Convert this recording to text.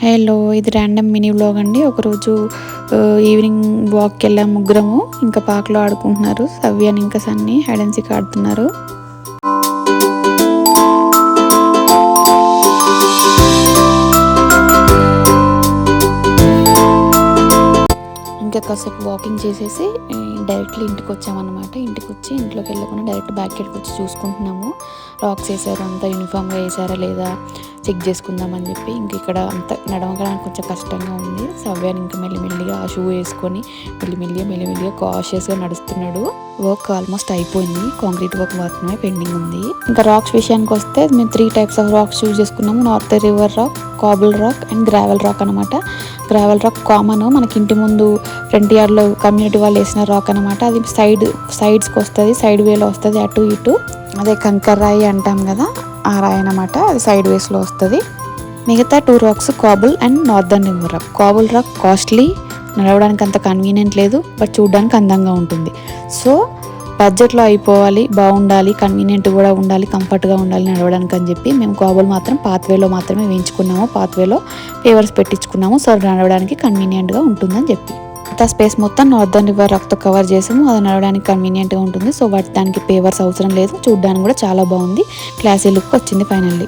Hello, ఇది random mini vlog అండి. ఒకరోజు ఈవినింగ్ వాక్కి వెళ్ళాం ముగ్గురము. ఇంకా పార్క్లో ఆడుకుంటున్నారు. సవ్యాన్ ఇంకా సన్నీ హైడ్ అండ్ సీక్ ఆడుతున్నారు. ఇంకా కాసేపు వాకింగ్ చేసేసి డైరెక్ట్లీ ఇంటికి వచ్చామన్నమాట. ఇంటికి వచ్చి ఇంట్లోకి వెళ్ళకుండా డైరెక్ట్ బ్యాక్ గేట్కి వచ్చి చూసుకుంటున్నాము. రాక్స్ వేసారు, అంతా యూనిఫామ్గా వేసారా లేదా చెక్ చేసుకుందామని చెప్పి. ఇంక ఇక్కడ అంత నడవడానికి కొంచెం కష్టంగా ఉంది. సవ్యాన్ని ఇంకా మెల్లిమెల్లిగా ఆ షూ వేసుకొని మెల్లిమెల్లిగా కాషియస్గా నడుస్తున్నాడు. వర్క్ ఆల్మోస్ట్ అయిపోయింది. కాంక్రీట్ వర్క్ మాత్రమే పెండింగ్ ఉంది. ఇంకా రాక్స్ విషయానికి వస్తే మేము 3 టైప్స్ ఆఫ్ రాక్స్ చూస్ చేసుకున్నాము. North river rock, Kabul rock and gravel rock అనమాట. గ్రావెల్ రాక్ కామన్, మనకి ఇంటి ముందు ఫ్రంట్ యార్డ్లో కమ్యూనిటీ వాళ్ళు వేసిన రాక్ అనమాట. అది సైడ్స్కి వస్తుంది, సైడ్ వేలో వస్తుంది, అటు ఇటు. అదే కంకర్ రాయి అంటాం కదా, ఆ రాయి అనమాట. అది సైడ్ వేస్లో వస్తుంది. మిగతా 2 rocks Kabul and northern river rock. Kabul rock costly, నడవడానికి అంత కన్వీనియంట్ లేదు, బట్ చూడడానికి అందంగా ఉంటుంది. సో బడ్జెట్లో అయిపోవాలి, బాగుండాలి, కన్వీనియంట్ కూడా ఉండాలి, కంఫర్ట్గా ఉండాలి నడవడానికి అని చెప్పి మేము కాబుల్ మాత్రం పాత్వేలో మాత్రమే వేయించుకున్నాము. పాత్వేలో పేవర్స్ పెట్టించుకున్నాము. సో నడవడానికి కన్వీనియంట్గా ఉంటుందని చెప్పి మిగతా స్పేస్ మొత్తం నార్దర్న్ రివర్ రాక్తో కవర్ చేసాము. అది నడవడానికి కన్వీనియంట్గా ఉంటుంది. సో దానికి పేవర్స్ అవసరం లేదు. చూడడానికి కూడా చాలా బాగుంది. క్లాసీ లుక్ వచ్చింది ఫైనల్లీ.